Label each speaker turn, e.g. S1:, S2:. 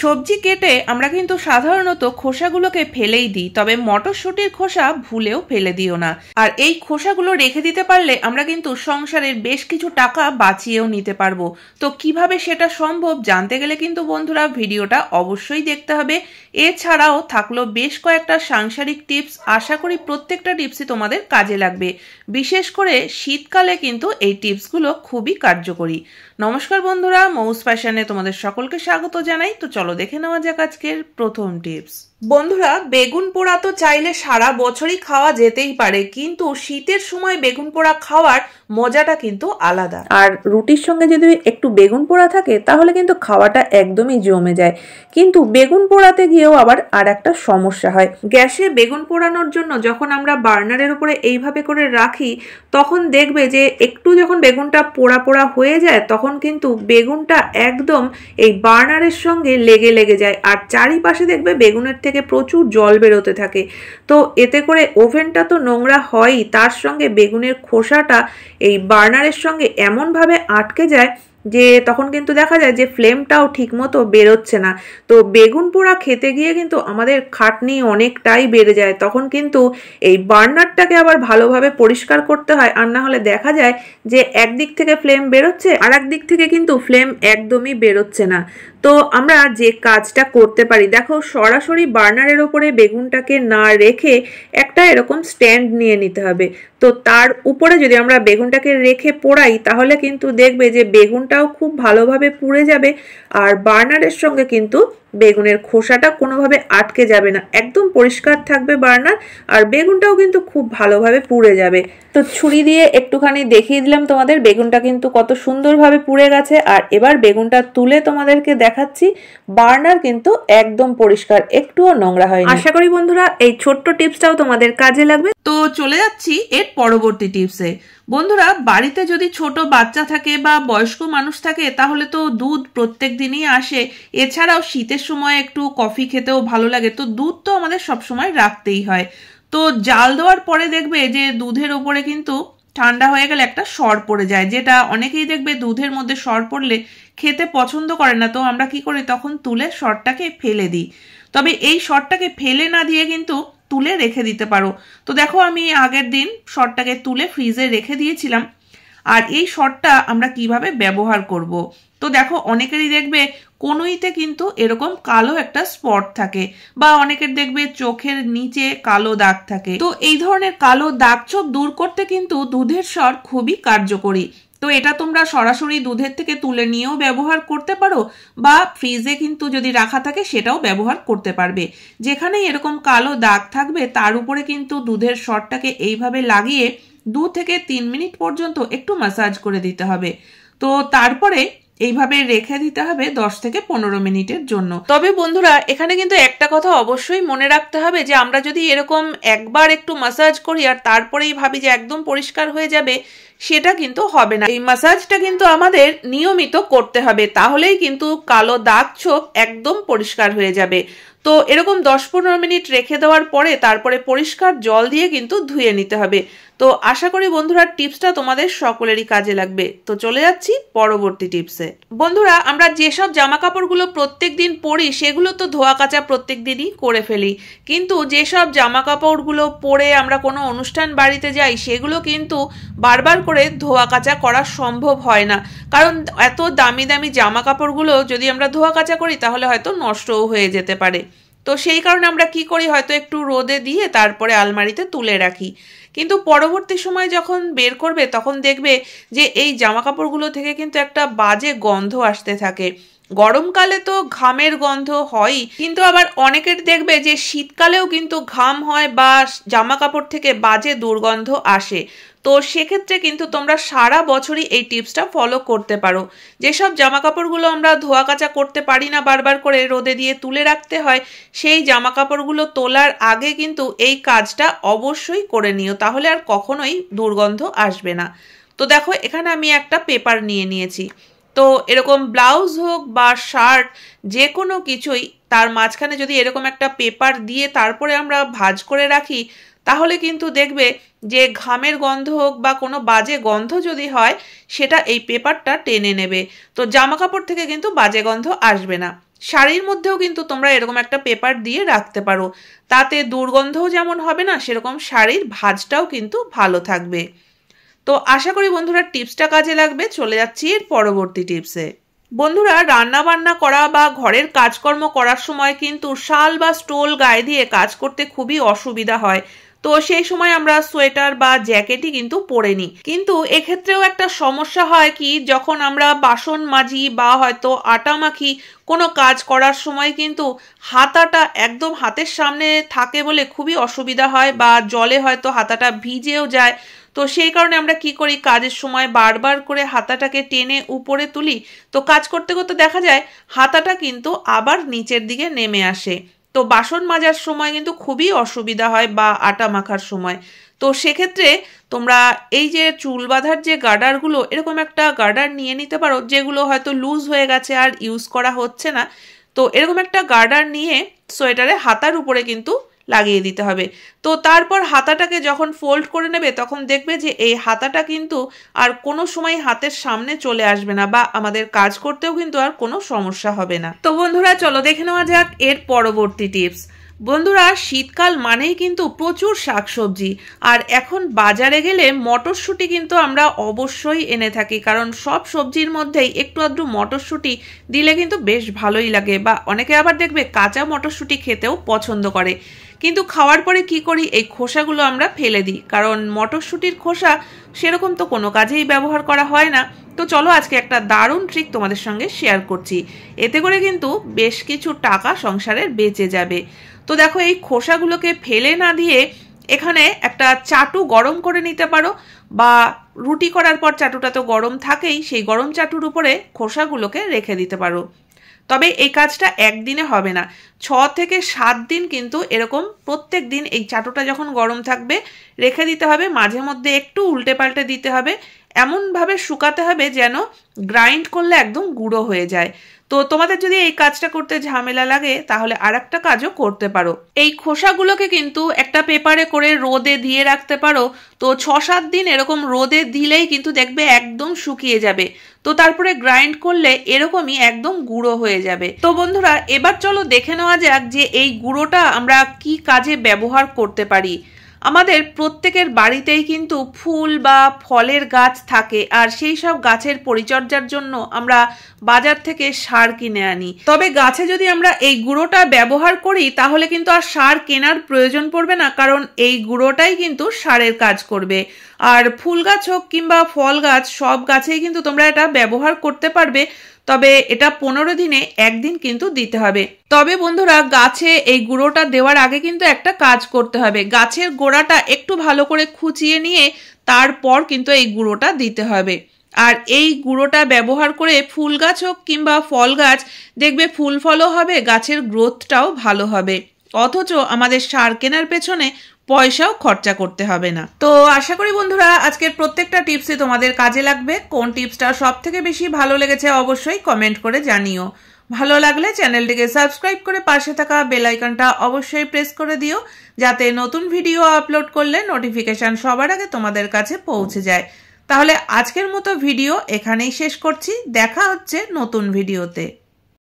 S1: সবজি কেটে আমরা কিন্তু সাধারণত খোসাগুলোকে ফেলেই দিই, তবে মটরশুঁটির খোসা ভুলেও ফেলে দিও না। আর এই খোসাগুলো রেখে দিতে পারলে আমরা কিন্তু সংসারের বেশ কিছু টাকা বাঁচিয়েও নিতে পারবো। তো কিভাবে সেটা সম্ভব জানতে গেলে কিন্তু বন্ধুরা ভিডিওটা অবশ্যই দেখতে হবে। এছাড়াও থাকলো বেশ কয়েকটা সাংসারিক টিপস, আশা করি প্রত্যেকটা টিপসই তোমাদের কাজে লাগবে। বিশেষ করে শীতকালে কিন্তু এই টিপসগুলো খুবই কার্যকরী। নমস্কার বন্ধুরা, মৌস ফ্যাশনে তোমাদের সকলকে স্বাগত জানাই। তো চলো দেখে নেওয়া যাক আজকের প্রথম টিপস। বন্ধুরা, বেগুন পোড়া তো চাইলে সারা বছরই খাওয়া যেতেই পারে, কিন্তু শীতের সময় বেগুন পোড়া খাওয়ার মজাটা কিন্তু আলাদা। আর রুটির সঙ্গে যদি একটু বেগুন পোড়া থাকে তাহলে কিন্তু খাওয়াটা একদমই জমে যায়। কিন্তু বেগুন পোড়াতে গিয়েও আবার আর একটা সমস্যা হয়। গ্যাসে বেগুন পোড়ানোর জন্য যখন আমরা বার্নারের উপরে এইভাবে করে রাখি, তখন দেখবে যে একটু যখন বেগুনটা পোড়া পোড়া হয়ে যায় তখন কিন্তু বেগুনটা একদম এই বার্নারের সঙ্গে লেগে লেগে যায়, আর চারিপাশে দেখবে বেগুনের থেকে প্রচুর জল বেরোতে থাকে। তো এতে করে ওভেনটা তো নোংরা হয়ই, তার সঙ্গে বেগুনের খোসাটা এই বার্নারের সঙ্গে এমনভাবে আটকে যায় যে তখন কিন্তু দেখা যায় যে ফ্লেমটাও ঠিক মতো বেরোচ্ছে না। তো বেগুন পোড়া খেতে গিয়ে কিন্তু আমাদের খাটনি অনেকটাই বেড়ে যায়। তখন কিন্তু এই বার্নারটাকে আবার ভালোভাবে পরিষ্কার করতে হয়, আর না হলে দেখা যায় যে একদিক থেকে ফ্লেম বেরোচ্ছে আর একদিক থেকে কিন্তু ফ্লেম একদমই বেরোচ্ছে না। তো আমরা যে কাজটা করতে পারি, দেখো সরাসরি বার্নারের ওপরে বেগুনটাকে না রেখে একটা এরকম স্ট্যান্ড নিয়ে নিতে হবে। তো তার উপরে যদি আমরা বেগুনটাকে রেখে পোড়াই তাহলে কিন্তু দেখবে যে বেগুনটাও খুব ভালোভাবে পুড়ে যাবে, আর বার্নারের সঙ্গে কিন্তু বেগুনের খোসাটা কোনোভাবে আটকে যাবে না, একদম পরিষ্কার থাকবে বার্নার, আর বেগুনটাও কিন্তু খুব ভালোভাবে পুড়ে যাবে। তো ছুরি দিয়ে একটুখানি দেখিয়ে দিলাম তোমাদের, বেগুনটা কিন্তু কত সুন্দরভাবে পুড়ে গেছে। আর এবার বেগুনটা তুলে তোমাদেরকে দেখাচ্ছি, বার্নার কিন্তু একদম পরিষ্কার, একটুও নোংরা হয়নি। আশা করি বন্ধুরা এই ছোট্ট টিপসটাও তোমাদের কাজে লাগবে। তো চলে যাচ্ছি এর পরবর্তী টিপসে। বন্ধুরা, বাড়িতে যদি ছোট বাচ্চা থাকে বা বয়স্ক মানুষ থাকে তাহলে তো দুধ প্রত্যেক দিনই আসে। এছাড়াও শীতের সময় একটু কফি খেতেও ভালো লাগে, তো দুধ তো আমাদের সবসময় রাখতেই হয়। তো জাল দেওয়ার পরে দেখবে যে দুধের ওপরে কিন্তু ঠান্ডা হয়ে গেলে একটা সর পড়ে যায়, যেটা অনেকেই দেখবে দুধের মধ্যে সর পড়লে খেতে পছন্দ করে না। তো আমরা কি করি, তখন তুলে সরটাকে ফেলে দিই। তবে এই সরটাকে ফেলে না দিয়ে কিন্তু তুলে রেখে দিতে পারো। তো দেখো আমি আগের দিন সরটাকে তুলে ফ্রিজে রেখে দিয়েছিলাম। আর এই সরটা আমরা কিভাবে ব্যবহার করব। তো দেখো অনেকেরই দেখবে কনুইতে কিন্তু এরকম কালো একটা স্পট থাকে, বা অনেকের দেখবে চোখের নিচে কালো দাগ থাকে। তো এই ধরনের কালো দাগ ছোপ দূর করতে কিন্তু দুধের সর খুবই কার্যকরী। তো এটা তোমরা সরাসরি দুধের থেকে তুলে নিয়েও ব্যবহার করতে পারো, বা ফ্রিজে কিন্তু যদি রাখা থাকে সেটাও ব্যবহার করতে পারবে। যেখানেই এরকম কালো দাগ থাকবে তার উপরে কিন্তু দুধের সরটাকে এইভাবে লাগিয়ে 2 থেকে 3 মিনিট পর্যন্ত একটু ম্যাসাজ করে দিতে হবে। তো তারপরে এইভাবে রেখে দিতে হবে 10 থেকে 15 মিনিটের জন্য। তবে বন্ধুরা, এখানে কিন্তু একটা কথা অবশ্যই মনে রাখতে হবে যে আমরা যদি এরকম একবার একটু ম্যাসাজ করি আর তারপরেই ভাবি যে একদম পরিষ্কার হয়ে যাবে, সেটা কিন্তু হবে না। এই ম্যাসাজটা কিন্তু আমাদের নিয়মিত করতে হবে, তাহলেই কিন্তু কালো দাগ ছোপ একদম পরিষ্কার হয়ে যাবে। তো এরকম 10-15 মিনিট রেখে দেওয়ার পরে তারপরে পরিষ্কার জল দিয়ে কিন্তু ধুয়ে নিতে হবে। তো আশা করি বন্ধুরা টিপসটা তোমাদের সকলেরই কাজে লাগবে। তো চলে যাচ্ছি পরবর্তী টিপসে। বন্ধুরা, আমরা যেসব জামা কাপড়গুলো প্রত্যেক দিন পরি সেগুলো তো ধোয়া কাচা প্রত্যেক দিনই করে ফেলি, কিন্তু যেসব জামা কাপড়গুলো পরে আমরা কোনো অনুষ্ঠান বাড়িতে যাই সেগুলো কিন্তু বারবার করে ধোয়া কাচা করা সম্ভব হয় না, কারণ এত দামি দামি জামা কাপড়গুলো যদি আমরা ধোয়া কাচা করি তাহলে হয়তো নষ্টও হয়ে যেতে পারে। তো সেই কারণে আমরা কি করি, হয়তো একটু রোদে দিয়ে তারপরে আলমারিতে তুলে রাখি। কিন্তু পরবর্তী সময় যখন বের করবে তখন দেখবে যে এই জামা কাপড়গুলো থেকে কিন্তু একটা বাজে গন্ধ আসতে থাকে। গরমকালে তো ঘামের গন্ধ হয়ই, কিন্তু আবার অনেকের দেখবে যে শীতকালেও কিন্তু ঘাম হয় বা জামা কাপড় থেকে বাজে দুর্গন্ধ আসে। তো সেক্ষেত্রে কিন্তু তোমরা সারা বছরই এই টিপসটা ফলো করতে পারো। যেসব জামা কাপড়গুলো আমরা ধোয়া কাচা করতে পারি না, বারবার করে রোদে দিয়ে তুলে রাখতে হয়, সেই জামা কাপড়গুলো তোলার আগে কিন্তু এই কাজটা অবশ্যই করে নিও, তাহলে আর কখনোই দুর্গন্ধ আসবে না। তো দেখো এখানে আমি একটা পেপার নিয়ে নিয়েছি। তো এরকম ব্লাউজ হোক বা শার্ট, যে কোনো কিছুই তার মাঝখানে যদি এরকম একটা পেপার দিয়ে তারপরে আমরা ভাঁজ করে রাখি, তাহলে কিন্তু দেখবে যে ঘামের গন্ধ হোক বা কোনো বাজে গন্ধ যদি হয় সেটা এই পেপারটা টেনে নেবে। তো জামা কাপড় থেকে কিন্তু বাজে গন্ধ আসবে না। শাড়ির মধ্যেও কিন্তু তোমরা এরকম একটা পেপার দিয়ে রাখতে পারো, তাতে দুর্গন্ধও যেমন হবে না, সেরকম শাড়ির ভাঁজটাও কিন্তু ভালো থাকবে। তো আশা করি বন্ধুরা টিপসটা কাজে লাগবে। চলে যাচ্ছি এর পরবর্তী টিপসে। বন্ধুরা, রান্না বান্না করা বা ঘরের কাজকর্ম করার সময় কিন্তু শাল বা স্টোল গায়ে দিয়ে কাজ করতে খুবই অসুবিধা হয়। তো সেই সময় আমরা সোয়েটার বা জ্যাকেটই কিন্তু পরে নিই, কিন্তু এক্ষেত্রেও একটা সমস্যা হয় কি, যখন আমরা বাসন মাজি বা হয়তো আটা মাখি, কোনো কাজ করার সময় কিন্তু হাতাটা একদম হাতের সামনে থাকে বলে খুবই অসুবিধা হয়, বা জলে হয়তো হাতাটা ভিজেও যায়। তো সেই কারণে আমরা কি করি, কাজের সময় বারবার করে হাতাটাকে টেনে উপরে তুলি, তো কাজ করতে করতে দেখা যায় হাতাটা কিন্তু আবার নিচের দিকে নেমে আসে। তো বাসন মাজার সময় কিন্তু খুবই অসুবিধা হয়, বা আটা মাখার সময়। তো সেক্ষেত্রে তোমরা এই যে চুল বাঁধার যে গার্ডারগুলো, এরকম একটা গার্ডার নিয়ে নিতে পারো, যেগুলো হয়তো লুজ হয়ে গেছে আর ইউজ করা হচ্ছে না। তো এরকম একটা গার্ডার নিয়ে সোয়েটারে হাতার উপরে কিন্তু লাগিয়ে দিতে হবে। তো তারপর হাতাটাকে যখন ফোল্ড করে নেবে, তখন দেখবে যে এই হাতাটা কিন্তু আর কোনো সময় হাতের সামনে চলে আসবে না, বা আমাদের কাজ করতেও কিন্তু আর কোনো সমস্যা হবে না। তো বন্ধুরা, চলো দেখে নেওয়া যাক এর পরবর্তী টিপস। বন্ধুরা, শীতকাল মানেই কিন্তু প্রচুর শাকসবজি, আর এখন বাজারে গেলে মটরশুঁটি কিন্তু আমরা অবশ্যই এনে থাকি, কারণ সব সবজির মধ্যেই একটু আধটু মটরশুঁটি দিলে কিন্তু বেশ ভালোই লাগে, বা অনেকে আবার দেখবে কাঁচা মটরশুঁটি খেতেও পছন্দ করে। কিন্তু খাওয়ার পরে কি করি, এই খোসাগুলো আমরা ফেলে দিই, কারণ মটরশুঁটির খোসা সেরকম তো কোনো কাজেই ব্যবহার করা হয় না। তো চলো আজকে একটা দারুণ ট্রিক তোমাদের সঙ্গে শেয়ার করছি, এতে করে কিন্তু বেশ কিছু টাকা সংসারের বেঁচে যাবে। তো দেখো, এই খোসাগুলোকে ফেলে না দিয়ে এখানে একটা চাটু গরম করে নিতে পারো, বা রুটি করার পর চাটুটা তো গরম থাকেই, সেই গরম চাটুর উপরে খোসাগুলোকে রেখে দিতে পারো। তবে এই কাজটা একদিনে হবে না, 6 থেকে 7 দিন কিন্তু এরকম প্রত্যেক দিন এই চাটুটা যখন গরম থাকবে রেখে দিতে হবে, মাঝে মধ্যে একটু উল্টে পাল্টে দিতে হবে, এমনভাবে শুকাতে হবে যেন গ্রাইন্ড করলে একদম গুঁড়ো হয়ে যায়। তো তোমাদের যদি এই কাজটা করতে ঝামেলা লাগে, তাহলে আর একটা কাজও করতে পারো, এই খোসাগুলোকে কিন্তু একটা পেপারে করে রোদে দিয়ে রাখতে পারো। তো 6-7 দিন এরকম রোদে দিলেই কিন্তু দেখবে একদম শুকিয়ে যাবে। তো তারপরে গ্রাইন্ড করলে এরকমই একদম গুঁড়ো হয়ে যাবে। তো বন্ধুরা, এবার চলো দেখে নেওয়া যাক যে এই গুঁড়োটা আমরা কি কাজে ব্যবহার করতে পারি। আমাদের প্রত্যেকের বাড়িতেই কিন্তু ফুল বা ফলের গাছ থাকে, আর সেই সব গাছের পরিচর্যার জন্য আমরা বাজার থেকে সার কিনে আনি। তবে গাছে যদি আমরা এই গুঁড়োটা ব্যবহার করি, তাহলে কিন্তু আর সার কেনার প্রয়োজন পড়বে না, কারণ এই গুঁড়োটাই কিন্তু সারের কাজ করবে। আর ফুল গাছ হোক কিংবা ফল গাছ, সব গাছেই কিন্তু তোমরা এটা ব্যবহার করতে পারবে। তবে এটা 15 দিনে একদিন কিন্তু দিতে হবে। তবে বন্ধুরা, গাছে এই গুঁড়োটা দেওয়ার আগে কিন্তু একটা কাজ করতে হবে, গাছের গোড়াটা একটু ভালো করে খুঁচিয়ে নিয়ে তারপর কিন্তু এই গুঁড়োটা দিতে হবে। আর এই গুঁড়োটা ব্যবহার করে ফুল গাছ হোক কিংবা ফল গাছ, দেখবে ফুল ফলও হবে, গাছের গ্রোথটাও ভালো হবে, অথচ আমাদের সার কেনার পেছনে পয়সাও খরচা করতে হবে না। তো আশা করি বন্ধুরা আজকের প্রত্যেকটা টিপসই তোমাদের কাজে লাগবে। কোন টিপসটা সব থেকে বেশি ভালো লেগেছে অবশ্যই কমেন্ট করে জানিও। ভালো লাগলে চ্যানেলটিকে সাবস্ক্রাইব করে পাশে থাকা বেল আইকনটা অবশ্যই প্রেস করে দিও, যাতে নতুন ভিডিও আপলোড করলে নোটিফিকেশন সবার আগে তোমাদের কাছে পৌঁছে যায়। তাহলে আজকের মতো ভিডিও এখানেই শেষ করছি, দেখা হচ্ছে নতুন ভিডিওতে।